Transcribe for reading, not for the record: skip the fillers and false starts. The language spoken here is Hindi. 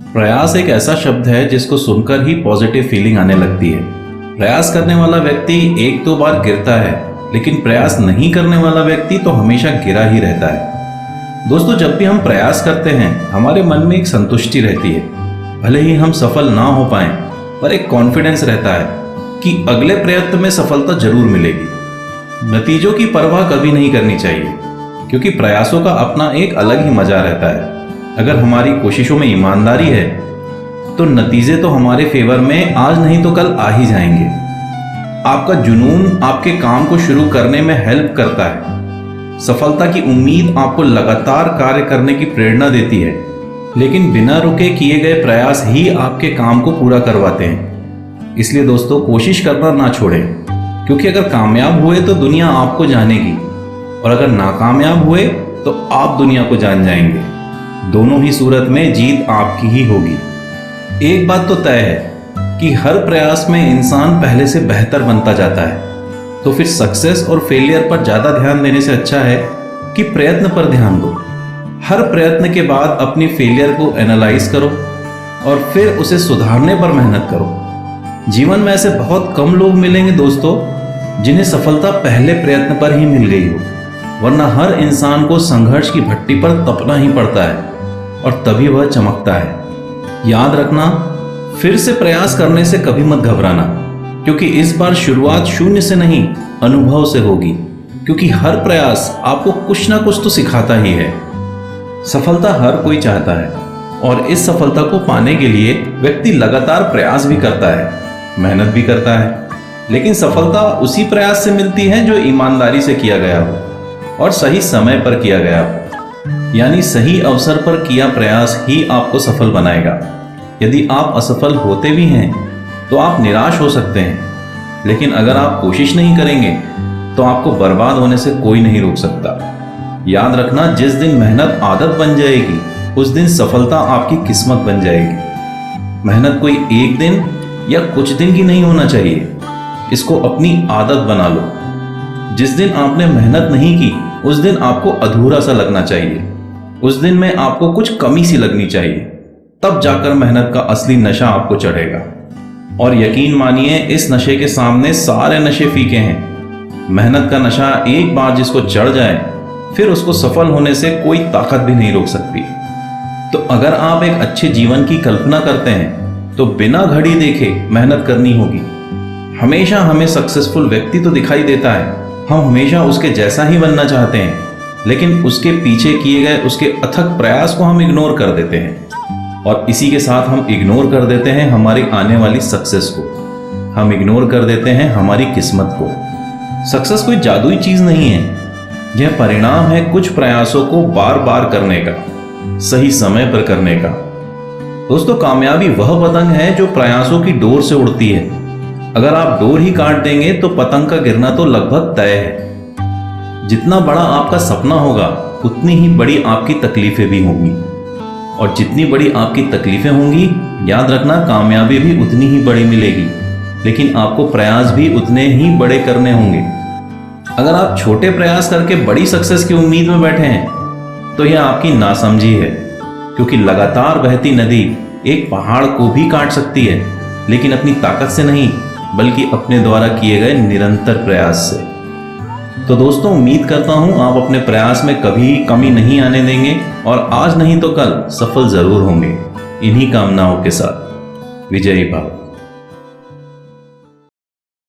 प्रयास एक ऐसा शब्द है जिसको सुनकर ही पॉजिटिव फीलिंग आने लगती है। प्रयास करने वाला व्यक्ति एक दो बार गिरता है, लेकिन प्रयास नहीं करने वाला व्यक्ति तो हमेशा गिरा ही रहता है। दोस्तों, जब भी हम प्रयास करते हैं हमारे मन में एक संतुष्टि रहती है। भले ही हम सफल ना हो पाएं, पर एक कॉन्फिडेंस रहता है कि अगले प्रयत्न में सफलता जरूर मिलेगी। नतीजों की परवाह कभी नहीं करनी चाहिए, क्योंकि प्रयासों का अपना एक अलग ही मजा रहता है। अगर हमारी कोशिशों में ईमानदारी है तो नतीजे तो हमारे फेवर में आज नहीं तो कल आ ही जाएंगे। आपका जुनून आपके काम को शुरू करने में हेल्प करता है। सफलता की उम्मीद आपको लगातार कार्य करने की प्रेरणा देती है, लेकिन बिना रुके किए गए प्रयास ही आपके काम को पूरा करवाते हैं। इसलिए दोस्तों, कोशिश करना ना छोड़ें, क्योंकि अगर कामयाब हुए तो दुनिया आपको जानेगी, और अगर नाकामयाब हुए तो आप दुनिया को जान जाएंगे। दोनों ही सूरत में जीत आपकी ही होगी। एक बात तो तय है कि हर प्रयास में इंसान पहले से बेहतर बनता जाता है। तो फिर सक्सेस और फेलियर पर ज़्यादा ध्यान देने से अच्छा है कि प्रयत्न पर ध्यान दो। हर प्रयत्न के बाद अपनी फेलियर को एनालाइज करो और फिर उसे सुधारने पर मेहनत करो। जीवन में ऐसे बहुत कम लोग मिलेंगे दोस्तों जिन्हें सफलता पहले प्रयत्न पर ही मिल गई हो, वरना हर इंसान को संघर्ष की भट्टी पर तपना ही पड़ता है और तभी वह चमकता है। याद रखना, फिर से प्रयास करने से कभी मत घबराना, क्योंकि इस बार शुरुआत शून्य से नहीं, अनुभव से होगी। क्योंकि हर प्रयास आपको कुछ ना कुछ तो सिखाता ही है। सफलता हर कोई चाहता है, और इस सफलता को पाने के लिए व्यक्ति लगातार प्रयास भी करता है, मेहनत भी करता है। लेकिन सफलता उसी प्रयास से मिलती है जो ईमानदारी से किया गया हो और सही समय पर किया गया हो। यानी सही अवसर पर किया प्रयास ही आपको सफल बनाएगा। यदि आप असफल होते भी हैं तो आप निराश हो सकते हैं, लेकिन अगर आप कोशिश नहीं करेंगे तो आपको बर्बाद होने से कोई नहीं रोक सकता। याद रखना, जिस दिन मेहनत आदत बन जाएगी उस दिन सफलता आपकी किस्मत बन जाएगी। मेहनत कोई एक दिन या कुछ दिन की नहीं होना चाहिए, इसको अपनी आदत बना लो। जिस दिन आपने मेहनत नहीं की उस दिन आपको अधूरा सा लगना चाहिए, उस दिन में आपको कुछ कमी सी लगनी चाहिए, तब जाकर मेहनत का असली नशा आपको चढ़ेगा। और यकीन मानिए, इस नशे के सामने सारे नशे फीके हैं। मेहनत का नशा एक बार जिसको चढ़ जाए फिर उसको सफल होने से कोई ताकत भी नहीं रोक सकती। तो अगर आप एक अच्छे जीवन की कल्पना करते हैं तो बिना घड़ी देखे मेहनत करनी होगी। हमेशा हमें सक्सेसफुल व्यक्ति तो दिखाई देता है, हम हमेशा उसके जैसा ही बनना चाहते हैं, लेकिन उसके पीछे किए गए उसके अथक प्रयास को हम इग्नोर कर देते हैं। और इसी के साथ हम इग्नोर कर देते हैं हमारी आने वाली सक्सेस को, हम इग्नोर कर देते हैं हमारी किस्मत को। सक्सेस कोई जादुई चीज नहीं है, यह परिणाम है कुछ प्रयासों को बार बार करने का, सही समय पर करने का। दोस्तों, कामयाबी वह पतंग है जो प्रयासों की डोर से उड़ती है। अगर आप डोर ही काट देंगे तो पतंग का गिरना तो लगभग तय है। जितना बड़ा आपका सपना होगा उतनी ही बड़ी आपकी तकलीफें भी होंगी, और जितनी बड़ी आपकी तकलीफें होंगी, याद रखना, कामयाबी भी उतनी ही बड़ी मिलेगी। लेकिन आपको प्रयास भी उतने ही बड़े करने होंगे। अगर आप छोटे प्रयास करके बड़ी सक्सेस की उम्मीद में बैठे हैं तो यह आपकी नासमझी है, क्योंकि लगातार बहती नदी एक पहाड़ को भी काट सकती है, लेकिन अपनी ताकत से नहीं, बल्कि अपने द्वारा किए गए निरंतर प्रयास से। तो दोस्तों, उम्मीद करता हूं आप अपने प्रयास में कभी कमी नहीं आने देंगे, और आज नहीं तो कल सफल जरूर होंगे। इन्हीं कामनाओं के साथ, विजयी भव।